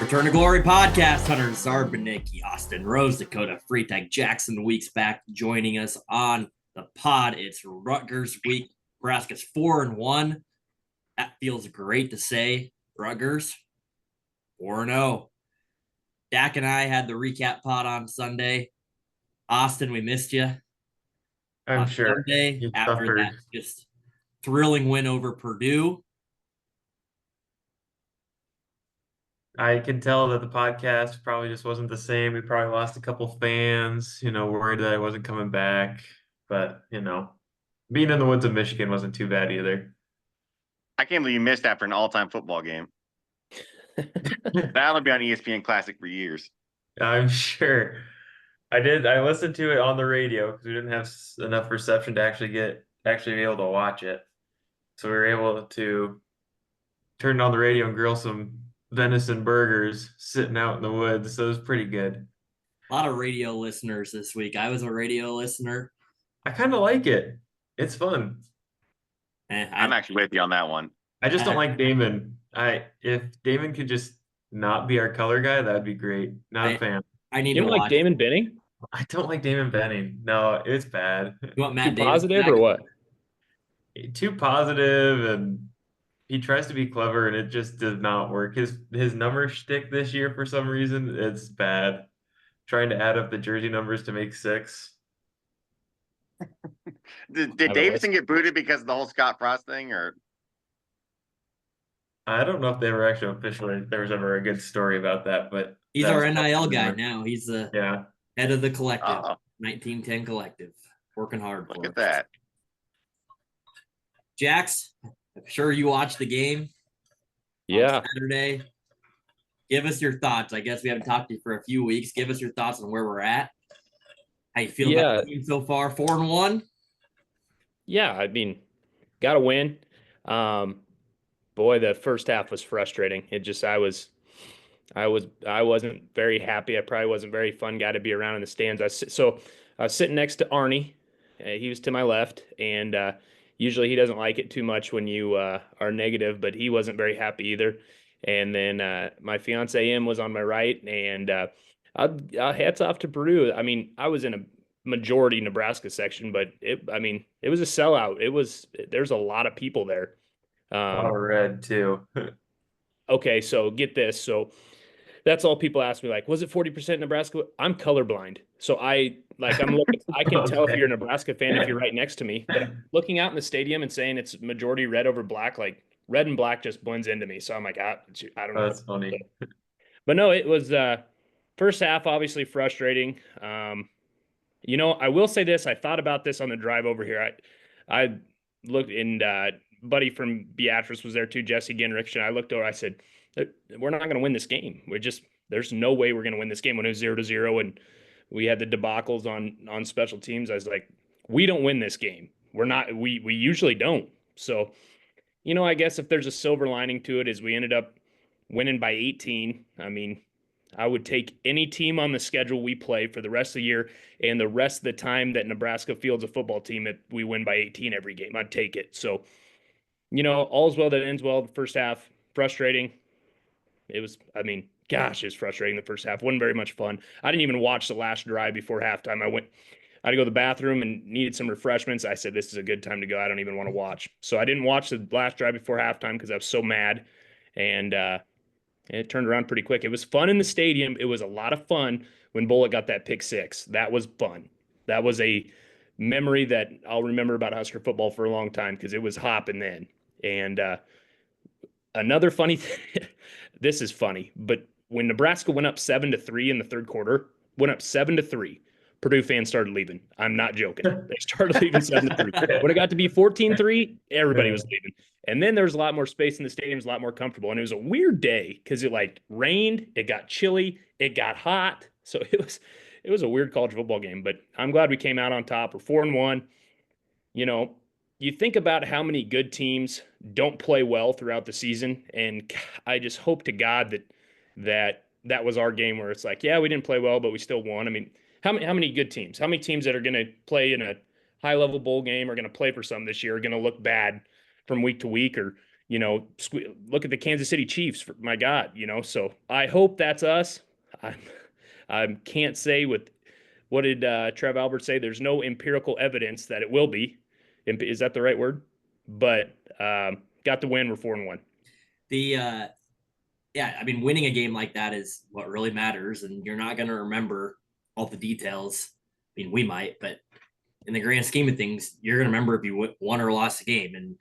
Return to Glory podcast. Hunter Zarbanicki, Austin Rose, Dakota Freetag, Jackson Weeks back joining us on the pod. It's Rutgers week. Nebraska's 4-1. That feels great to say. Rutgers 4-0. Dak and I had the recap pod on Sunday. Austin, we missed you. I'm on sure Sunday you after suffered. that just thrilling win over Purdue. I can tell that the podcast probably just wasn't the same. We probably lost a couple fans, worried that I wasn't coming back. But, being in the woods of Michigan wasn't too bad either. I can't believe you missed after an all-time football game. That'll be on ESPN Classic for years. I'm sure. I did. I listened to it on the radio because we didn't have enough reception to actually be able to watch it. So we were able to turn on the radio and grill some venison burgers sitting out in the woods. So it was pretty good. A lot of radio listeners this week. I was a radio listener. I kind of like it. It's fun. I'm actually with you on that one. I just don't like Damon. If Damon could just not be our color guy, that'd be great. Not a fan. I need You to don't like watch. Damon Benning? I don't like Damon Benning. No, it's bad. You want Matt Too Davis positive back? or what? Too positive, and he tries to be clever, and it just does not work. His number shtick this year, for some reason, it's bad. Trying to add up the jersey numbers to make 6. Did Davidson get booted because of the whole Scott Frost thing, or? I don't know if they were actually officially there was ever a good story about that, but He's that our was NIL probably guy rumor. now. He's the Yeah. head of the collective, Uh-oh. 1910 collective, working hard. Look for at us. that. Jax, I'm sure you watched the game Yeah. on Saturday. Give us your thoughts. I guess we haven't talked to you for a few weeks. Give us your thoughts on where we're at. How you feel about the team so far? 4-1. Yeah, I mean, got to win. Boy, the first half was frustrating. I wasn't very happy. I probably wasn't a very fun guy to be around in the stands. I was sitting next to Arnie. He was to my left, and usually he doesn't like it too much when you are negative, but he wasn't very happy either. And then my fiance M was on my right, and hats off to Purdue. I mean, I was in a majority Nebraska section, but it was a sellout. There's a lot of people there. A lot of red too. Okay, so get this. So that's all people ask me, like, was it 40% Nebraska? I'm colorblind. So I'm looking, I can tell if you're a Nebraska fan if you're right next to me. But looking out in the stadium and saying it's majority red over black, like red and black just blends into me. So I'm like, I don't know. That's funny. But no, it was first half obviously frustrating. I will say this. I thought about this on the drive over here. I looked, and buddy from Beatrice was there too, Jesse Ginrich, and I looked over. I said, "We're not going to win this game. There's no way we're going to win this game." When it was 0-0, and we had the debacles on special teams, I was like, "We don't win this game. We're not. We usually don't." So, I guess if there's a silver lining to it, is we ended up winning by 18. I mean, I would take any team on the schedule we play for the rest of the year and the rest of the time that Nebraska fields a football team, if we win by 18 every game, I'd take it. So, all's well that ends well. The first half, frustrating. It was frustrating the first half. Wasn't very much fun. I didn't even watch the last drive before halftime. I had to go to the bathroom and needed some refreshments. I said, this is a good time to go. I don't even want to watch. So I didn't watch the last drive before halftime because I was so mad. And it turned around pretty quick. It was fun in the stadium. It was a lot of fun when Bullock got that pick 6. That was fun. That was a memory that I'll remember about Husker football for a long time because it was hopping then. And another funny thing, this is funny, but when Nebraska went up 7-3 in the third quarter, went up 7-3, Purdue fans started leaving. I'm not joking. They started leaving 7-3. When it got to be 14-3, everybody was leaving. And then there was a lot more space in the stadium, it was a lot more comfortable. And it was a weird day because it rained, it got chilly, it got hot. So it was a weird college football game, but I'm glad we came out on top. We're 4-1. You think about how many good teams don't play well throughout the season, and I just hope to God that was our game where it's like, yeah, we didn't play well, but we still won. I mean, how many good teams? How many teams that are going to play in a high-level bowl game are going to play for some this year are going to look bad from week to week, or look at the Kansas City Chiefs. My God, so I hope that's us. I can't say with what did Trev Albert say? There's no empirical evidence that it will be. Is that the right word? But got the win. We're 4-1. Yeah, I mean, winning a game like that is what really matters, and you're not going to remember all the details. I mean, we might, but in the grand scheme of things, you're going to remember if you won or lost a game. And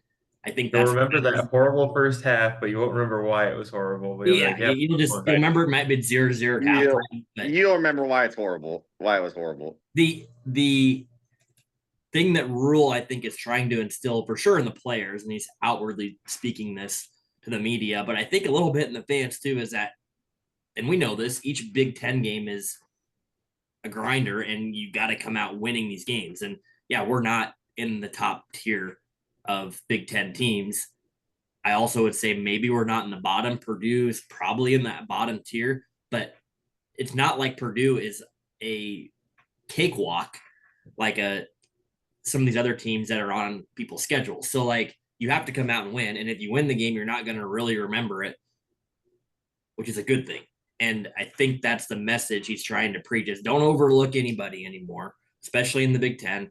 I think You'll that's remember that horrible first half, but you won't remember why it was horrible. But you'll be yeah, like, yeah, you'll remember it might be 0-0 at You'll, halftime. But you'll remember why it's horrible. Why it was horrible. the thing that Rule, I think, is trying to instill for sure in the players, and he's outwardly speaking this to the media, but I think a little bit in the fans too, is that, and we know this, each Big Ten game is a grinder, and you got to come out winning these games. And yeah, we're not in the top tier of Big Ten teams. I also would say maybe we're not in the bottom. Purdue is probably in that bottom tier, but it's not like Purdue is a cakewalk like some of these other teams that are on people's schedules. So like you have to come out and win. And if you win the game, you're not going to really remember it, which is a good thing. And I think that's the message he's trying to preach is don't overlook anybody anymore, especially in the Big Ten.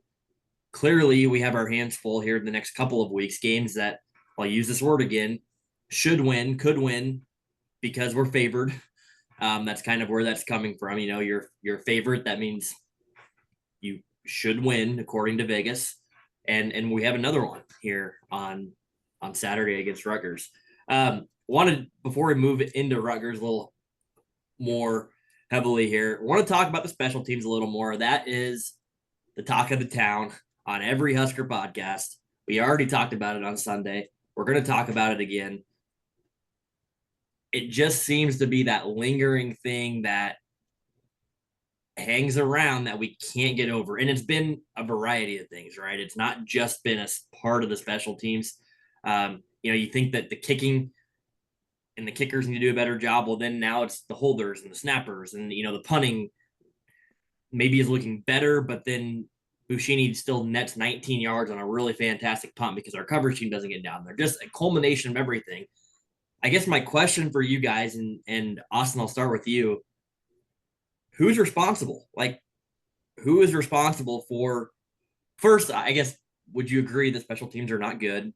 Clearly, we have our hands full here in the next couple of weeks, games that, I'll use this word again, should win, could win because we're favored. That's kind of where that's coming from. You're favorite. That means you should win according to Vegas. And we have another one here on Saturday against Rutgers. Wanted, before we move into Rutgers a little more heavily here, want to talk about the special teams a little more. That is the talk of the town on every Husker podcast. We already talked about it on Sunday. We're going to talk about it again. It just seems to be that lingering thing that hangs around that we can't get over. And it's been a variety of things, right? It's not just been a part of the special teams. You think that the kicking and the kickers need to do a better job. Well, then now it's the holders and the snappers and, the punting maybe is looking better, but then Bushini still nets 19 yards on a really fantastic punt because our coverage team doesn't get down there. Just a culmination of everything. I guess my question for you guys, and Austin, I'll start with you. Who's responsible? Like, who is responsible for, first, I guess, would you agree that special teams are not good?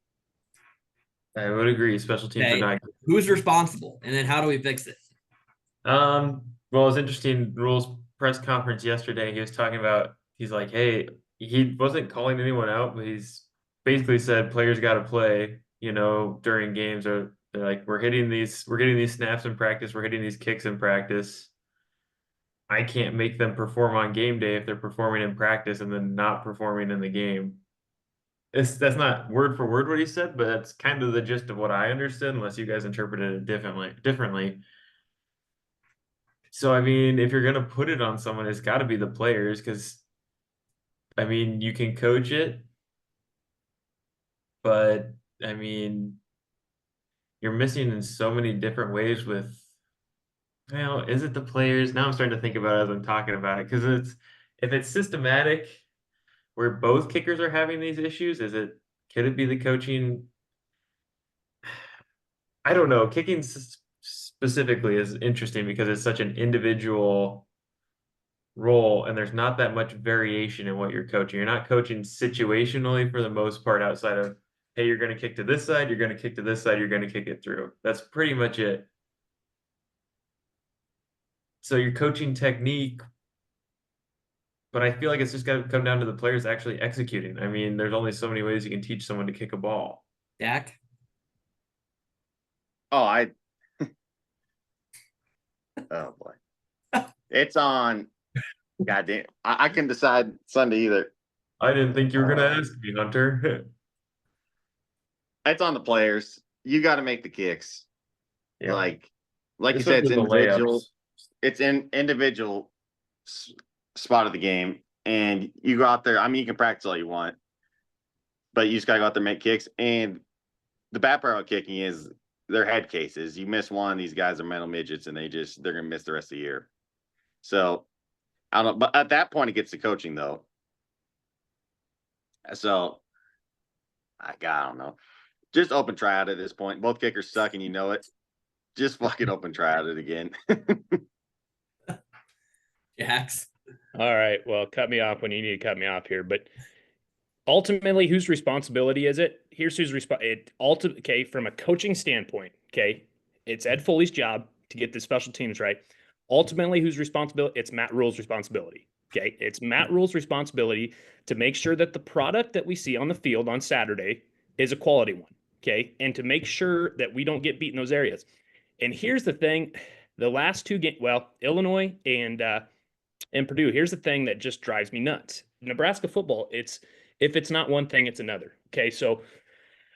I would agree. Special teams are not good. Who's responsible? And then how do we fix it? Well, it was interesting. Rules press conference yesterday. He was talking about, he's like, hey, he wasn't calling anyone out, but he's basically said players got to play, during games, or they're like, we're getting these snaps in practice. We're hitting these kicks in practice. I can't make them perform on game day if they're performing in practice and then not performing in the game. That's not word for word what he said, but that's kind of the gist of what I understood, unless you guys interpreted it differently. So, I mean, if you're going to put it on someone, it's got to be the players because, I mean, you can coach it, but, I mean, you're missing in so many different ways with, is it the players? Now I'm starting to think about it as I'm talking about it because if it's systematic where both kickers are having these issues, could it be the coaching? I don't know. Kicking specifically is interesting because it's such an individual role and there's not that much variation in what you're coaching. You're not coaching situationally for the most part outside of, hey, you're going to kick to this side, you're going to kick to this side, you're going to kick it through. That's pretty much it. So you're coaching technique, but I feel like it's just got to come down to the players actually executing. I mean, there's only so many ways you can teach someone to kick a ball. Dak? Oh, oh boy. It's on. Goddamn. I can decide Sunday either. I didn't think you were going to ask me, Hunter. It's on the players. You got to make the kicks. Yeah. Like you said, it's Especially the individual. layups. It's an individual spot of the game, and you go out there. I mean, you can practice all you want, but you just got to go out there and make kicks. And the bad part about kicking is their head cases. You miss one, these guys are mental midgets, and they're gonna miss the rest of the year. So I don't know, but at that point, it gets to coaching though. So I don't know. Just open try out at this point. Both kickers suck and you know it. Just fucking open try out it again. Jax. All right. Well, cut me off when you need to cut me off here. But ultimately, whose responsibility is it? Here's whose okay, from a coaching standpoint, okay, it's Ed Foley's job to get the special teams right. Ultimately, whose responsibility? It's Matt Rule's responsibility. Okay, it's Matt Rule's responsibility to make sure that the product that we see on the field on Saturday is a quality one. Okay, and to make sure that we don't get beat in those areas. And here's the thing: the last two games, well, Illinois and Purdue. Here's the thing that just drives me nuts: Nebraska football. If it's not one thing, it's another. Okay, so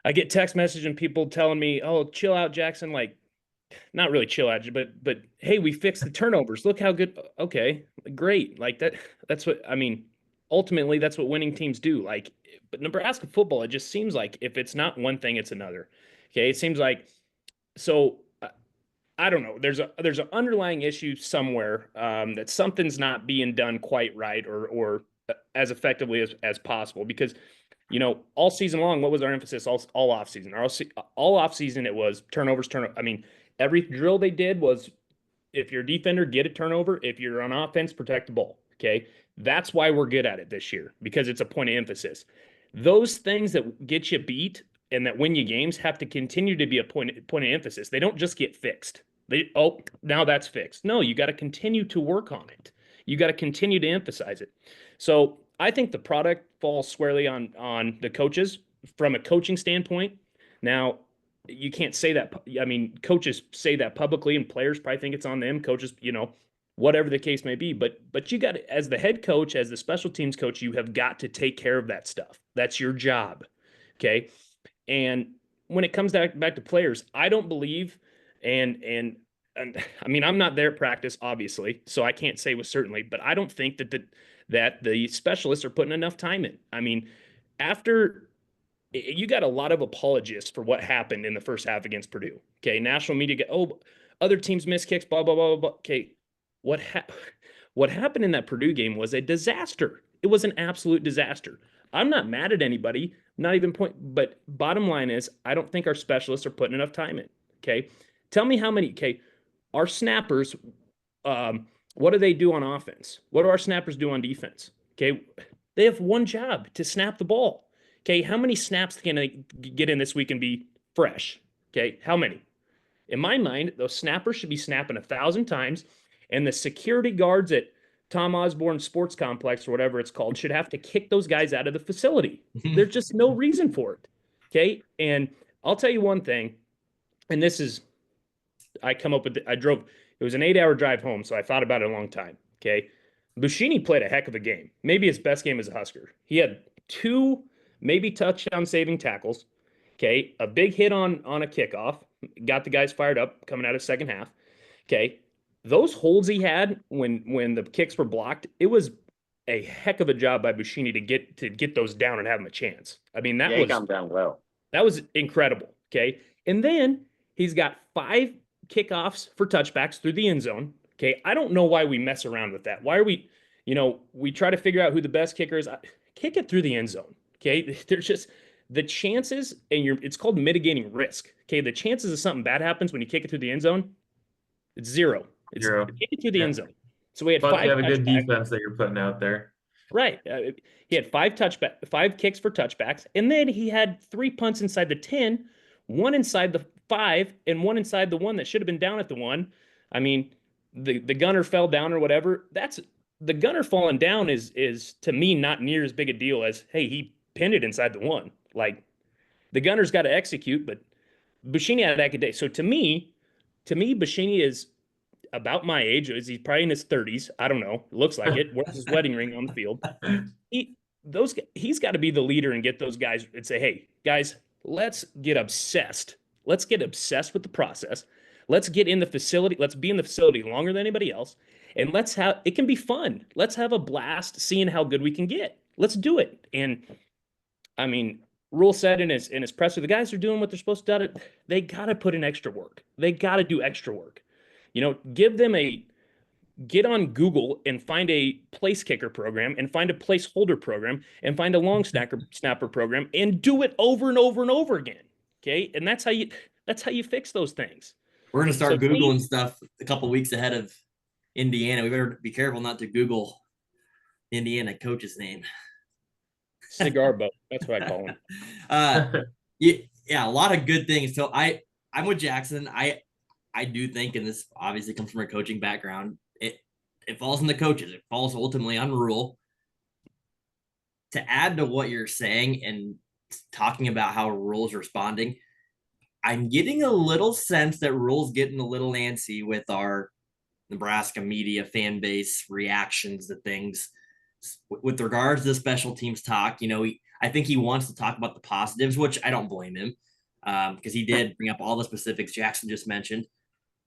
I get text message and people telling me, "Oh, chill out, Jackson." Like, not really chill out, but hey, we fixed the turnovers. Look how good. Okay, great. Like that. That's what I mean. Ultimately, that's what winning teams do. Like, but Nebraska football, it just seems like if it's not one thing, it's another. Okay, it seems like so. I don't know. There's an underlying issue somewhere that something's not being done quite right or as effectively as possible because all season long, what was our emphasis all off season? All off season, it was turnovers. I mean, every drill they did was if you're a defender, get a turnover. If you're on offense, protect the ball. Okay, that's why we're good at it this year because it's a point of emphasis. Those things that get you beat and that win you games have to continue to be a point of emphasis. They don't just get fixed. Now that's fixed. No, you got to continue to work on it. You got to continue to emphasize it. So I think the product falls squarely on the coaches from a coaching standpoint. Now, you can't say that. I mean, coaches say that publicly, and players probably think it's on them. Coaches, whatever the case may be. But you got to, as the head coach, as the special teams coach, you have got to take care of that stuff. That's your job. Okay. And when it comes back to players, I don't believe, and I mean, I'm not there at practice, obviously, so I can't say with certainty, but I don't think that the specialists are putting enough time in. I mean, after you got a lot of apologists for what happened in the first half against Purdue. Okay, national media other teams miss kicks, blah blah blah blah. Okay, what happened in that Purdue game was a disaster. It was an absolute disaster. I'm not mad at anybody, not even but bottom line is I don't think our specialists are putting enough time in. Okay, tell me how many. Okay, our snappers. What do they do on offense? What do our snappers do on defense? Okay, they have one job to snap the ball. Okay, how many snaps can they get in this week and be fresh? Okay, how many? In my mind, those snappers should be snapping 1,000 times, and the security guards at Tom Osborne Sports Complex or whatever it's called should have to kick those guys out of the facility. There's just no reason for it. Okay, and I'll tell you one thing, and this is, it was an 8-hour drive home, so I thought about it a long time. Okay, Buschini played a heck of a game, maybe his best game as a Husker. He had 2 maybe touchdown saving tackles. Okay, a big hit on a kickoff, got the guys fired up coming out of second half. Okay, those holds he had when the kicks were blocked, it was a heck of a job by Buschini to get those down and have him a chance. I mean, he calmed down well. That was incredible. Okay, and then he's got 5 kickoffs for touchbacks through the end zone. Okay, I don't know why we mess around with that. Why are we try to figure out who the best kicker is. Kick it through the end zone. Okay, there's just the chances, and it's called mitigating risk. Okay, the chances of something bad happens when you kick it through the end zone, it's 0. It's 0. Kick it through the end zone. So we had But 5. you have a good touchbacks. defense that you're putting out there. Right. He had 5 kicks for touchbacks, and then he had 3 punts inside the 10, 1 inside the 5, and 1 inside the 1 that should have been down at the 1. I mean, the gunner fell down or whatever. That's the gunner falling down is to me not near as big a deal as, hey, he pinned it inside the 1. Like, the gunner's got to execute, but Buschini had that good day. So to me, Buschini is about my age. He's probably in his 30s. I don't know. Looks like it. Wears his wedding ring on the field. He's got to be the leader and get those guys and say, hey, guys, let's get obsessed. Let's get obsessed with the process. Let's get in the facility. Let's be in the facility longer than anybody else. And it can be fun. Let's have a blast seeing how good we can get. Let's do it. And I mean, Rule said in his presser, the guys are doing what they're supposed to do. They got to put in extra work. They got to do extra work. Give them get on Google and find a place kicker program and find a placeholder program and find a long snapper program and do it over and over and over again. Okay. And that's how you fix those things. We're gonna start So Googling stuff a couple weeks ahead of Indiana. We better be careful not to Google Indiana coach's name. Cigar boat. That's what I call him. Yeah, a lot of good things. So I'm with Jackson. I do think, and this obviously comes from a coaching background, it falls on the coaches. It falls ultimately on Rule. To add to what you're saying and talking about how Rule's responding, I'm getting a little sense that Rule's getting a little antsy with our Nebraska media fan base reactions to things with regards to the special teams talk. I think he wants to talk about the positives, which I don't blame him, because he did bring up all the specifics Jackson just mentioned.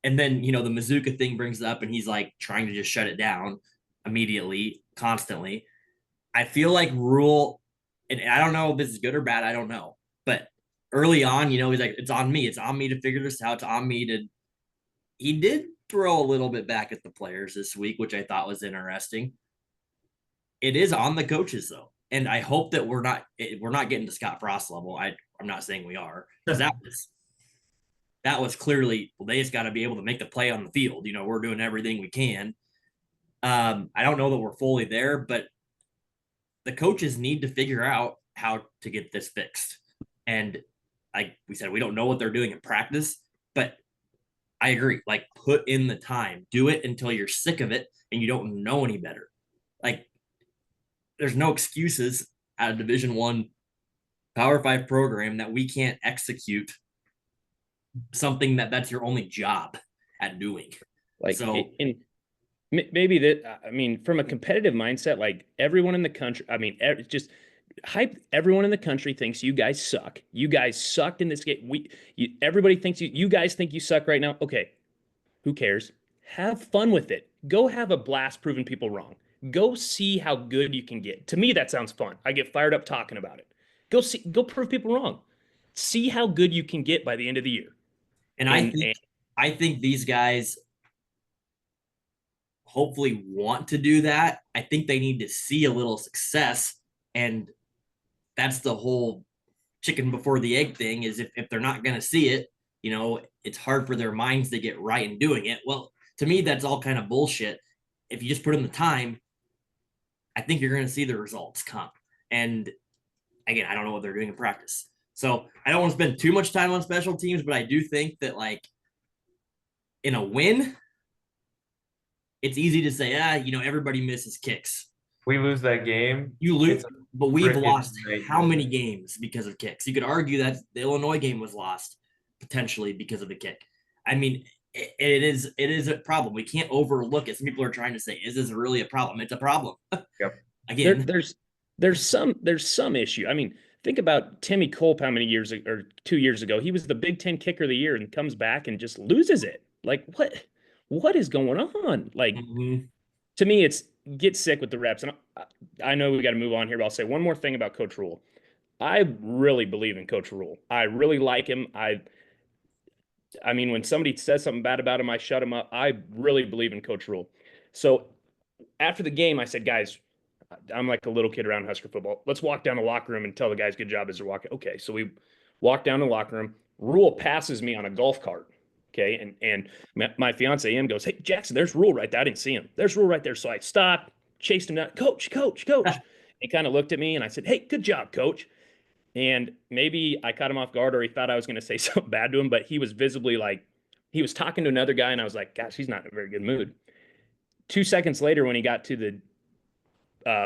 And then, the Mazuka thing brings it up and he's like trying to just shut it down immediately, constantly. I feel like Rule, and I don't know if this is good or bad, I don't know. But early on, he's like, it's on me. It's on me to figure this out. It's on me to. He did throw a little bit back at the players this week, which I thought was interesting. It is on the coaches though, and I hope that we're not getting to Scott Frost level. I'm not saying we are, because that was clearly, well, they just got to be able to make the play on the field. We're doing everything we can. I don't know that we're fully there, but the coaches need to figure out how to get this fixed. And like we said, we don't know what they're doing in practice, but I agree. Like, put in the time, do it until you're sick of it and you don't know any better. Like, there's no excuses at a Division I Power 5 program that we can't execute something that's your only job at doing. Like, so, maybe that, from a competitive mindset, like everyone in the country, just hype. Everyone in the country thinks you guys suck. You guys sucked in this game. Everybody thinks you guys think you suck right now. Okay. Who cares? Have fun with it. Go have a blast proving people wrong. Go see how good you can get. To me, that sounds fun. I get fired up talking about it. Go prove people wrong. See how good you can get by the end of the year. And I think these guys hopefully want to do that. I think they need to see a little success, and that's the whole chicken before the egg thing. Is if they're not going to see it, it's hard for their minds to get right in doing it. Well, to me, that's all kind of bullshit. If you just put in the time, I think you're going to see the results come. And again, I don't know what they're doing in practice, so I don't want to spend too much time on special teams, but I do think that, like, in a win, it's easy to say, everybody misses kicks. We lose that game. You lose, but we've lost how many nightmare. games because of kicks? You could argue that the Illinois game was lost potentially because of the kick. It is a problem. We can't overlook it. Some people are trying to say, is this really a problem? It's a problem. Yep. Again, there's some issue. Think about Timmy Culp. How many years or 2 years ago, he was the Big Ten kicker of the year and comes back and just loses it. Like, what is going on? Like, to me, it's get sick with the reps. And I know we got to move on here, but I'll say one more thing about Coach Rule. I really believe in Coach Rule. I really like him. When somebody says something bad about him, I shut him up. I really believe in Coach Rule. So after the game, I said, guys, I'm like a little kid around Husker football. Let's walk down the locker room and tell the guys good job as they're walking. Okay, so we walk down the locker room. Rule passes me on a golf cart. Okay, and my fiance Em goes, hey, Jackson, there's Rule right there. I didn't see him. There's Rule right there. So I stopped, chased him down. Coach. He kind of looked at me and I said, hey, good job, coach. And maybe I caught him off guard, or he thought I was going to say something bad to him, but he was visibly like, he was talking to another guy, and I was like, gosh, he's not in a very good mood. 2 seconds later, when he got to the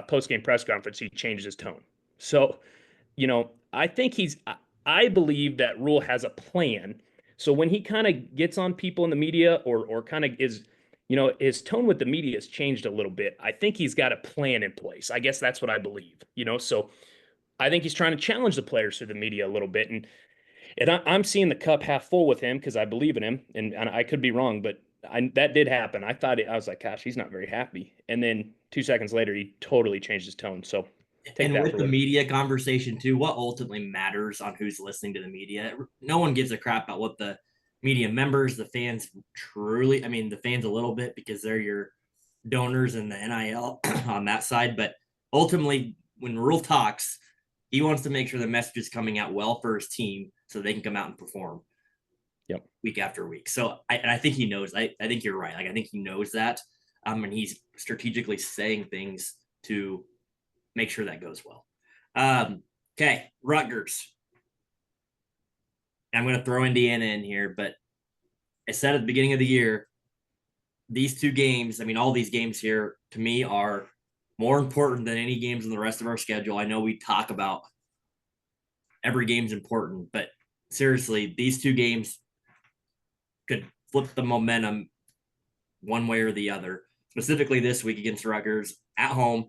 post-game press conference, he changed his tone. So, I think I believe that Rule has a plan. So when he kind of gets on people in the media or kind of is, his tone with the media has changed a little bit. I think he's got a plan in place. I guess that's what I believe, so I think he's trying to challenge the players through the media a little bit. And I'm seeing the cup half full with him because I believe in him. And I could be wrong, but that did happen. I was like, gosh, he's not very happy. And then 2 seconds later, he totally changed his tone. So and with the media conversation too, what ultimately matters on who's listening to the media? No one gives a crap about what the media members, the fans truly, the fans a little bit because they're your donors and the NIL on that side. But ultimately, when Rule talks, He wants to make sure the message is coming out well for his team so they can come out and perform. Yep. Week after week. So I think he knows. I think you're right. Like I think he knows that. And he's strategically saying things to make sure that goes well. Okay, Rutgers. I'm going to throw Indiana in here, but I said at the beginning of the year, these two games, I mean, all these games here to me are more important than any games in the rest of our schedule. I know we talk about every game's important, but seriously, these two games could flip the momentum one way or the other. Specifically this week against Rutgers at home,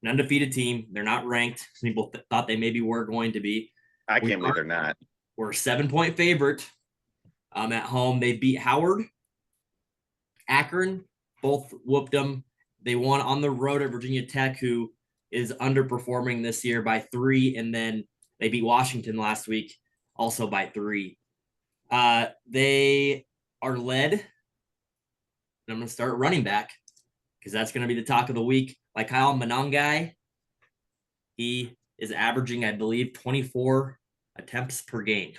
an undefeated team. They're not ranked. Some people thought they maybe were going to be. I can't believe they're not. We're a 7-point favorite. At home, they beat Howard, Akron, both whooped them. They won on the road at Virginia Tech, who is underperforming this year by 3, and then they beat Washington last week, also by 3. They are led, and I'm going to start running back because that's going to be the talk of the week. Like Kyle Monangai, he is averaging, I believe, 24 attempts per game.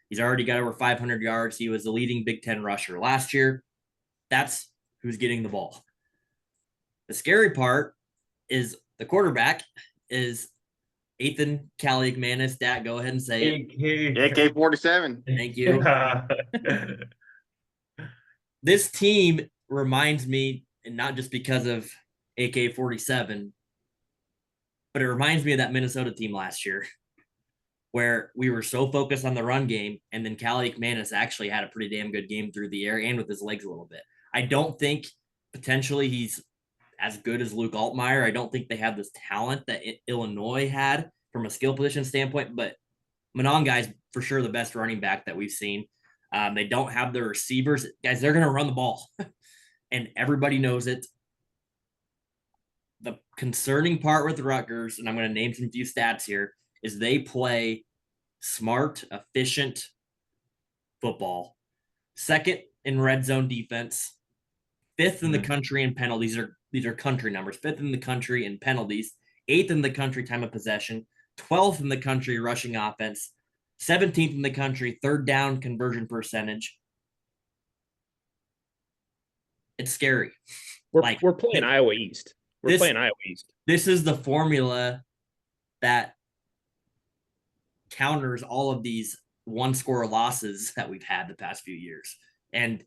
He's already got over 500 yards. He was the leading Big Ten rusher last year. That's who's getting the ball. The scary part is the quarterback is Ethan Kaliakmanis. Dad, go ahead and say it. AK-47. Thank you. This team reminds me, and not just because of AK-47, but it reminds me of that Minnesota team last year where we were so focused on the run game, and then Kaliakmanis actually had a pretty damn good game through the air and with his legs a little bit. I don't think potentially he's as good as Luke Altmaier. I don't think they have this talent that Illinois had from a skill position standpoint, but Monongai's for sure the best running back that we've seen. They don't have the receivers. Guys, they're going to run the ball, and everybody knows it. The concerning part with Rutgers, and I'm going to name some few stats here, is they play smart, efficient football. Second in red zone defense, 5th in the country in penalties. These are country numbers. 5th in the country in penalties, 8th in the country time of possession, 12th in the country rushing offense, 17th in the country third down conversion percentage. It's scary. We're playing Iowa East. We're playing Iowa East. This is the formula that counters all of these one-score losses that we've had the past few years. And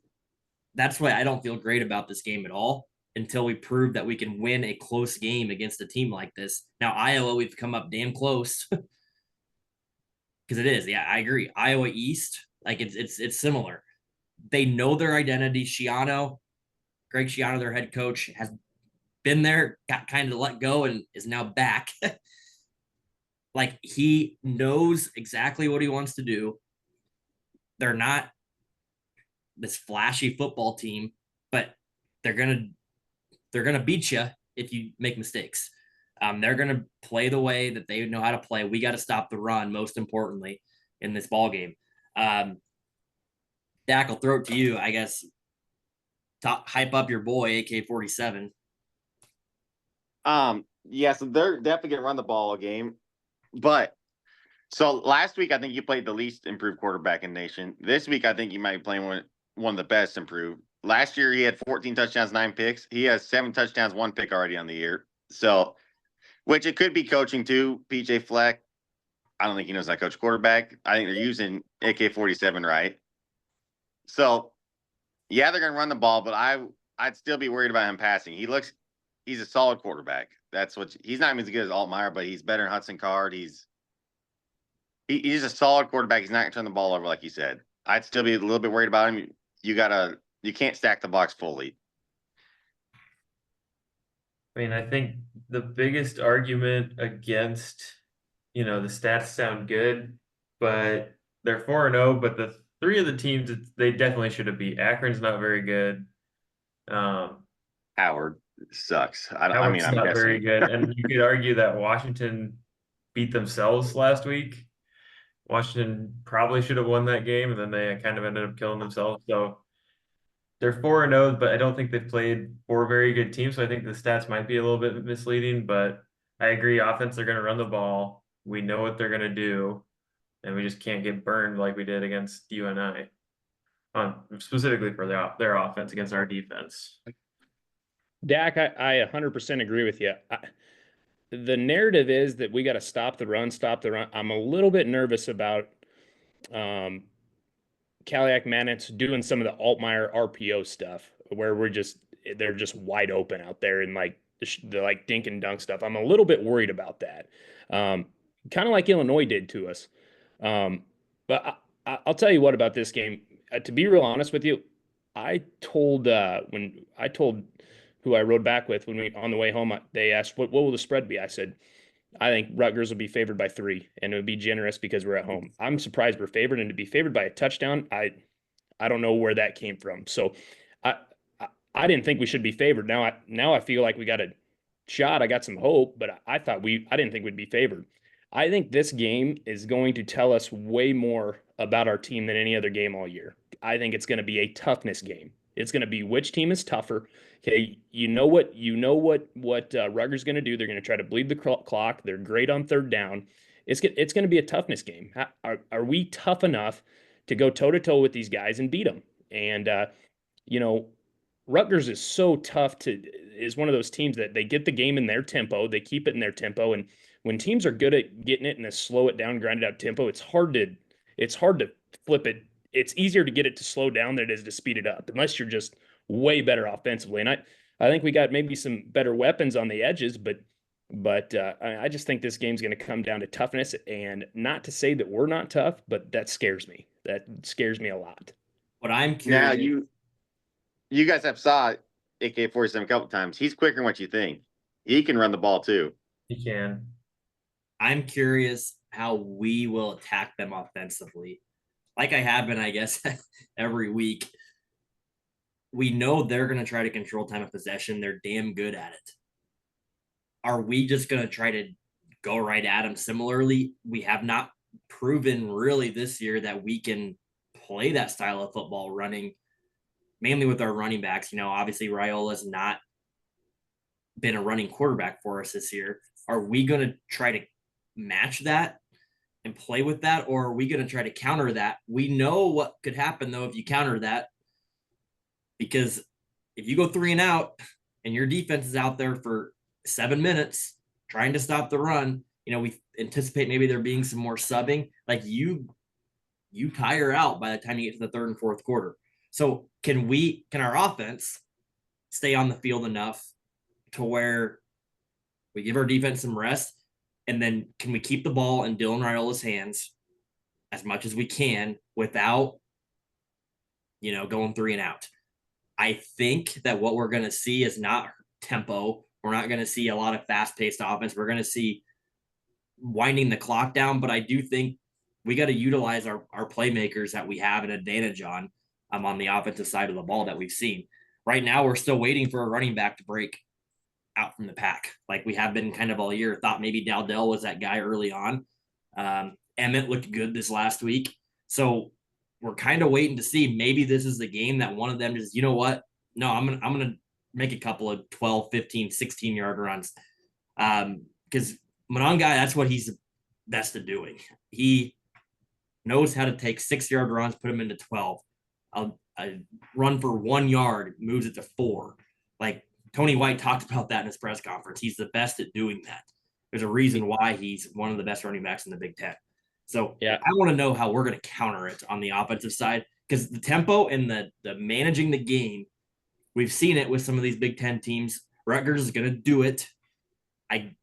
that's why I don't feel great about this game at all until we prove that we can win a close game against a team like this. Now, Iowa, we've come up damn close because it is. Yeah, I agree. Iowa East, like it's similar. They know their identity. Greg Schiano, their head coach, has been there, got kind of let go, and is now back. Like he knows exactly what he wants to do. They're not this flashy football team, but they're gonna beat you if you make mistakes. They're gonna play the way that they know how to play. We got to stop the run, most importantly, in this ball game. Dak, I'll throw it to you. I guess hype up your boy AK-47. Yeah, so they're definitely gonna run the ball game. But so last week I think you played the least improved quarterback in the nation. This week I think you might be playing one of the best improved. Last year he had 14 touchdowns, 9 picks. He has 7 touchdowns, 1 pick already on the year. So, which it could be coaching too. PJ Fleck, I don't think he knows how to coach quarterback. I think they're using AK-47 right. So, yeah, they're gonna run the ball, but I'd still be worried about him passing. He's a solid quarterback. He's not even as good as Altmaier, but he's better than Hudson Card. He's a solid quarterback. He's not gonna turn the ball over like you said. I'd still be a little bit worried about him. You can't stack the box fully. I mean, I think the biggest argument against, the stats sound good, but they're 4-0, but the 3 of the teams they definitely should have beat. Akron's not very good. Howard sucks. I'm Not guessing. very good. And you could argue that Washington beat themselves last week. Washington probably should have won that game, and then they kind of ended up killing themselves. So they're 4-0, but I don't think they've played 4 very good teams. So I think the stats might be a little bit misleading, but I agree. Offense, they're going to run the ball. we know what they're gonna do, and we just can't get burned like we did against UNI, specifically for their offense against our defense. Dak, I 100% agree with you. The narrative is that we got to stop the run, stop the run. I'm a little bit nervous about um, Kaliak Manitz doing some of the Altmaier RPO stuff where they're just wide open out there and like the like dink and dunk stuff. I'm a little bit worried about that. Kind of like Illinois did to us. But I'll tell you what about this game. To be real honest with you, I told when I told who I rode back with when we on the way home, they asked what will the spread be. I said I think Rutgers will be favored by 3, and it would be generous because we're at home. I'm surprised we're favored, and to be favored by a touchdown, I don't know where that came from. So I I didn't think we should be favored. Now I feel like we got a shot. I got some hope, but I didn't think we'd be favored. I think this game is going to tell us way more about our team than any other game all year. I think it's going to be a toughness game. It's going to be which team is tougher. Okay, what Rutgers going to do. They're going to try to bleed the clock. They're great on third down. It's going to be a toughness game. Are we tough enough to go toe to toe with these guys and beat them? And you know, Rutgers is one of those teams that they get the game in their tempo, they keep it in their tempo, and when teams are good at getting it in a slow it down, grind it out tempo, it's hard to flip it. It's easier to get it to slow down than it is to speed it up, unless you're just way better offensively. And I think we got maybe some better weapons on the edges, but I just think this game's going to come down to toughness, and not to say that we're not tough, but that scares me. That scares me a lot. What I'm curious. Now you guys have saw AK-47 a couple times. He's quicker than what you think. He can run the ball too. He can. I'm curious how we will attack them offensively. Like I have been, I guess, every week. We know they're going to try to control time of possession. They're damn good at it. Are we just going to try to go right at them similarly? We have not proven really this year that we can play that style of football running, mainly with our running backs. Obviously Raiola's not been a running quarterback for us this year. Are we going to try to match that and play with that, or are we going to try to counter that? We know what could happen though if you counter that, because if you go 3 and out and your defense is out there for 7 minutes trying to stop the run, we anticipate maybe there being some more subbing. Like you tire out by the time you get to the third and fourth quarter. So can our offense stay on the field enough to where we give our defense some rest, and then can we keep the ball in Dylan Raiola's hands as much as we can without, going 3 and out? I think that what we're going to see is not tempo. We're not going to see a lot of fast-paced offense. We're going to see winding the clock down, but I do think we got to utilize our playmakers that we have an advantage on the offensive side of the ball that we've seen. Right now, we're still waiting for a running back to break out from the pack, like we have been kind of all year. Thought maybe Dowdell was that guy early on. Emmett looked good this last week. So we're kind of waiting to see. Maybe this is the game that one of them is, no, I'm gonna make a couple of 12, 15, 16-yard runs. Because Monongai, that's what he's best at doing. He knows how to take 6-yard runs, put them into 12. A run for 1 yard, moves it to 4. Like Tony White talked about that in his press conference. He's the best at doing that. There's a reason why he's one of the best running backs in the Big Ten. So yeah, I want to know how we're going to counter it on the offensive side, because the tempo and the managing the game, we've seen it with some of these Big Ten teams. Rutgers is going to do it. I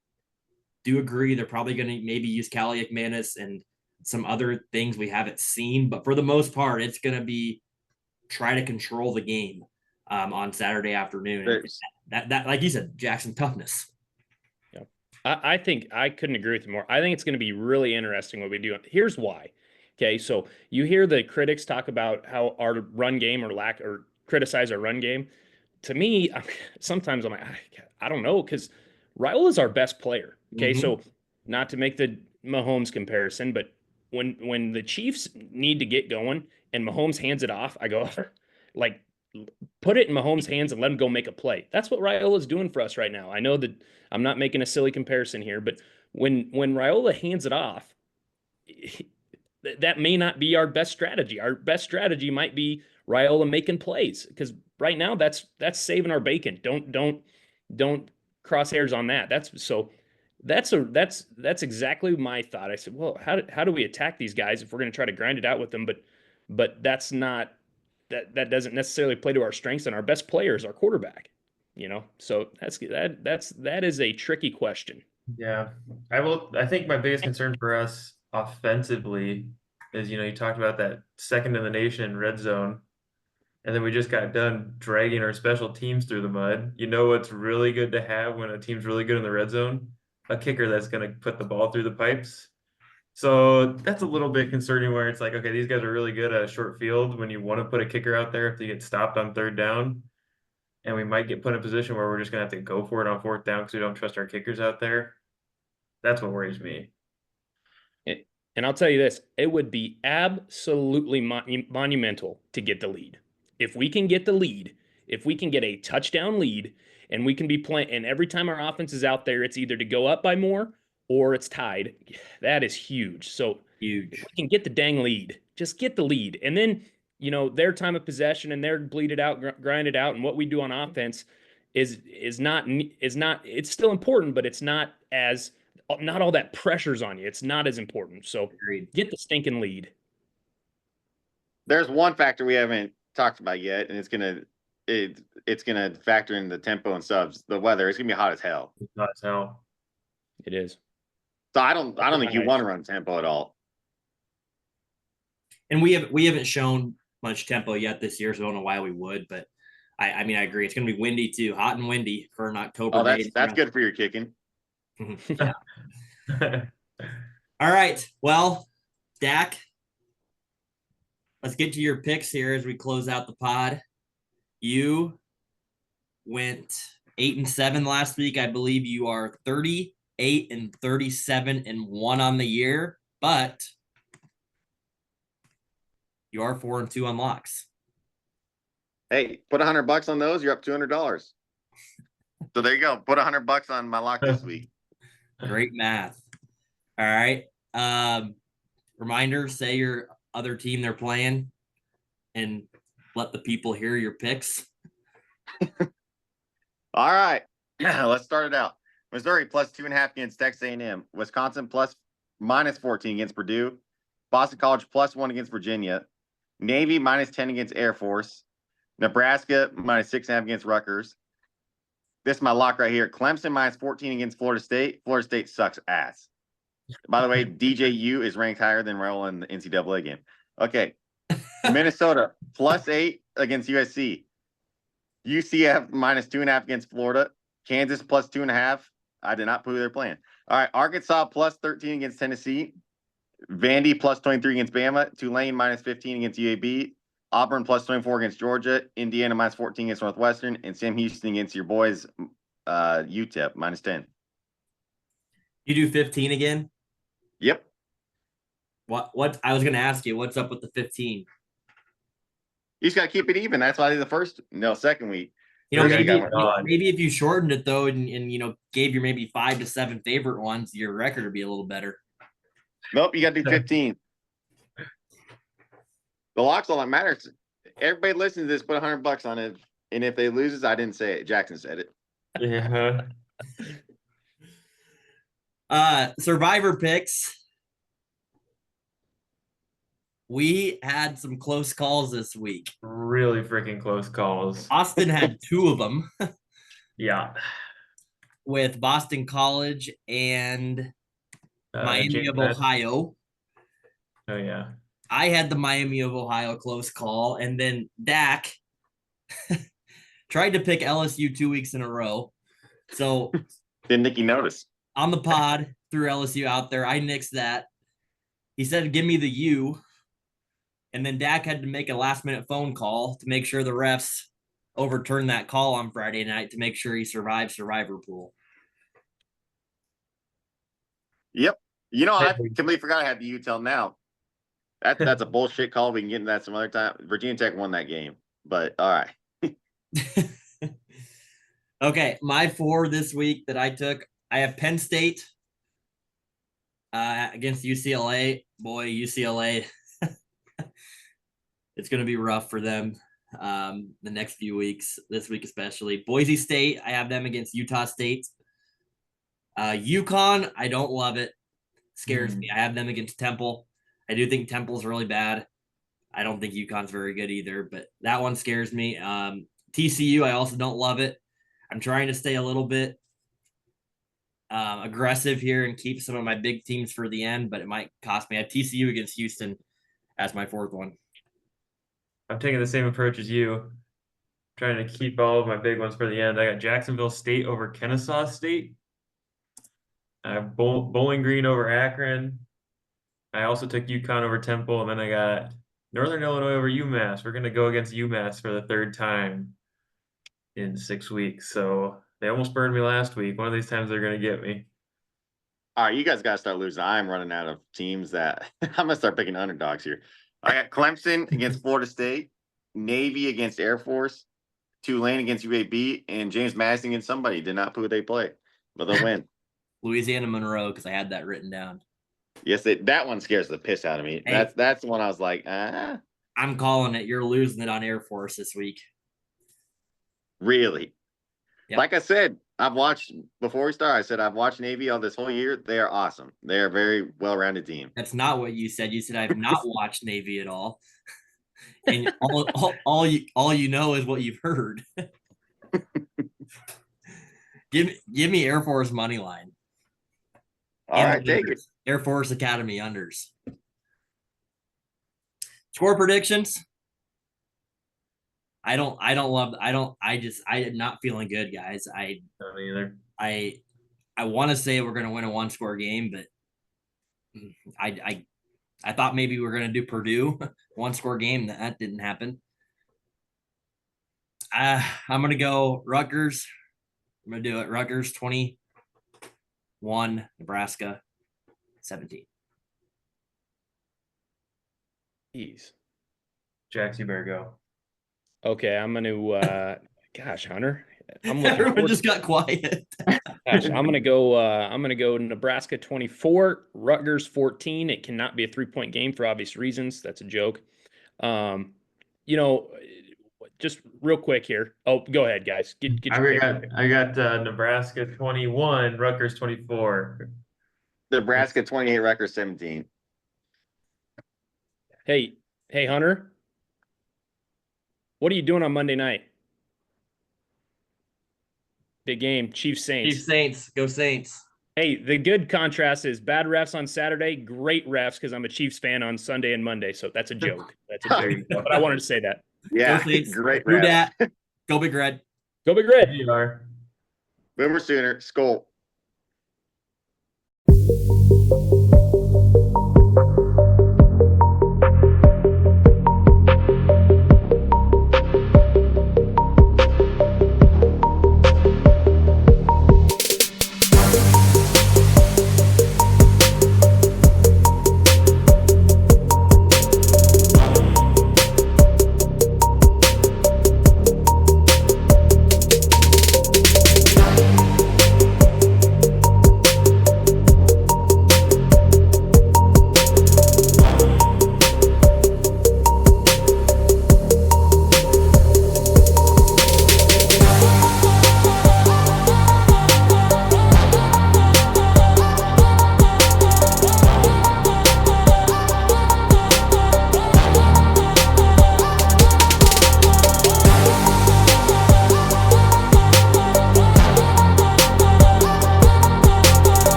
do agree they're probably going to maybe use Kaliak Manitz and some other things we haven't seen, but for the most part, it's going to be try to control the game on Saturday afternoon. That like you said, Jackson, toughness. Yeah, I think I couldn't agree with you more. I think it's going to be really interesting what we do. Here's why. Okay, so you hear the critics talk about how our run game or criticize our run game. To me, sometimes I'm like, I don't know, because Raiola is our best player. Okay, so not to make the Mahomes comparison, but when the Chiefs need to get going and Mahomes hands it off, I go, like, put it in Mahomes' hands and let him go make a play. That's what Raiola is doing for us right now. I know that I'm not making a silly comparison here, but when Raiola hands it off, that may not be our best strategy. Our best strategy might be Raiola making plays, because right now that's saving our bacon. Don't crosshairs on that. That's exactly my thought. I said, well, how do we attack these guys if we're going to try to grind it out with them? But that's not that doesn't necessarily play to our strengths, and our best player is our quarterback. So that is a tricky question. Yeah, I think my biggest concern for us offensively is, you talked about that second in the nation in red zone, and then we just got done dragging our special teams through the mud. You know what's really good to have when a team's really good in the red zone? A kicker that's going to put the ball through the pipes. So that's a little bit concerning, where it's like, okay, these guys are really good at a short field when you want to put a kicker out there if they get stopped on third down. And we might get put in a position where we're just going to have to go for it on fourth down because we don't trust our kickers out there. That's what worries me. And I'll tell you this, it would be absolutely monumental to get the lead. If we can get the lead, if we can get a touchdown lead, and we can be playing, and every time our offense is out there, it's either to go up by more or it's tied. That is huge. So Huge. if we can get the dang lead, just get the lead. And then, their time of possession and their bleed it out, grind it out, and what we do on offense is not, it's still important, but it's not all that pressure's on you. It's not as important. So Agreed. get the stinking lead. There's one factor we haven't talked about yet, and it's gonna factor in the tempo and subs. The weather. It's gonna be hot as hell. It's not as hell. It is. So I don't think you want to run tempo at all. And we haven't shown much tempo yet this year, so I don't know why we would. But I mean, I agree. It's going to be windy too, hot and windy for an October day. That's good for your kicking. Yeah. All right. Well, Dak, let's get to your picks here as we close out the pod. You went 8-7 last week. I believe you are 38-37-1 on the year, but you are 4-2 on locks. Hey, put $100 on those, you're up $200. So there you go. Put $100 on my lock this week. Great math. All right. Reminder, say your other team they're playing and let the people hear your picks. All right. Let's start it out. Missouri plus 2.5 against Texas A&M. Wisconsin minus 14 against Purdue. Boston College plus 1 against Virginia. Navy minus 10 against Air Force. Nebraska minus 6.5 against Rutgers. This is my lock right here. Clemson minus 14 against Florida State. Florida State sucks ass. By the way, DJU is ranked higher than Raiola in the NCAA game. Okay. Minnesota plus 8 against USC. UCF minus 2.5 against Florida. Kansas plus 2.5. I did not put who they're playing. All right. Arkansas plus 13 against Tennessee. Vandy plus 23 against Bama. Tulane minus 15 against UAB. Auburn plus 24 against Georgia. Indiana minus 14 against Northwestern. And Sam Houston against your boys, UTEP minus 10. You do 15 again? Yep. What I was going to ask you, what's up with the 15? You just got to keep it even. That's why I did second week. Maybe if you shortened it though, and gave your maybe 5 to 7 favorite ones, your record would be a little better. Nope, you got to do 15. The lock's all that matters. Everybody listens to this, put $100 on it, and if they loses, I didn't say it. Jackson said it. Yeah. Survivor picks. We had some close calls this week. Really freaking close calls. Austin had 2 of them. Yeah. With Boston College and Miami of Ohio. Oh, yeah. I had the Miami of Ohio close call, and then Dak tried to pick LSU 2 weeks in a row. So didn't Nicky notice? On the pod, threw LSU out there. I nixed that. He said, give me the U. And then Dak had to make a last-minute phone call to make sure the refs overturned that call on Friday night to make sure he survived Survivor Pool. Yep. I completely forgot I had the U till now. That's a bullshit call. We can get into that some other time. Virginia Tech won that game, but all right. Okay, my 4 this week that I took, I have Penn State Against UCLA, boy, UCLA, it's going to be rough for them the next few weeks, this week especially. Boise State, I have them against Utah State. UConn, I don't love it. Scares me. I have them against Temple. I do think Temple's really bad. I don't think UConn's very good either, but that one scares me. TCU, I also don't love it. I'm trying to stay a little bit aggressive here and keep some of my big teams for the end, but it might cost me. I have TCU against Houston as my fourth one. I'm taking the same approach as you, trying to keep all of my big ones for the end. I got Jacksonville State over Kennesaw State. I have Bowling Green over Akron. I also took UConn over Temple, and then I got Northern Illinois over UMass. We're going to go against UMass for the third time in 6 weeks. So they almost burned me last week. One of these times they're going to get me. All right, you guys got to start losing. I'm running out of teams that I'm going to start picking underdogs here. I got Clemson against Florida State, Navy against Air Force, Tulane against UAB, and James Madison against somebody. Did not put who they play, but they'll win. Louisiana Monroe, because I had that written down. Yes, that one scares the piss out of me. Hey, that's the one I was like, ah. I'm calling it. You're losing it on Air Force this week. Really? Yep. Like I said, I've watched before we start. I said I've watched Navy all this whole year. They are awesome. They are a very well-rounded team. That's not what you said. You said I've not watched Navy at all, and all you know is what you've heard. Give me Air Force money line. All right, take it. Air Force Academy unders. Score predictions. I'm not feeling good, guys. Not either. I want to say we're going to win a 1-score game, but I thought maybe we were going to do Purdue 1-score game. That didn't happen. I'm going to go Rutgers. I'm going to do it. Rutgers 21, Nebraska 17. Jeez. Jax, you better go. Okay, I'm going to gosh, Hunter. I'm looking Everyone just got quiet. Gosh, I'm gonna go Nebraska 24, Rutgers 14. It cannot be a 3-point game for obvious reasons. That's a joke. Just real quick here. Oh, go ahead, guys. Get your pick. I got Nebraska 21, Rutgers 24. Nebraska 28, Rutgers 17. Hey, Hunter. What are you doing on Monday night? Big game, Chiefs Saints. Chiefs Saints, go Saints. Hey, the good contrast is bad refs on Saturday, great refs because I'm a Chiefs fan on Sunday and Monday. So that's a joke. That's a joke. But I wanted to say that. Yeah, Go Saints. great. Do that. Go Big Red. Go Big Red. You are. Boomer Sooner, Skull.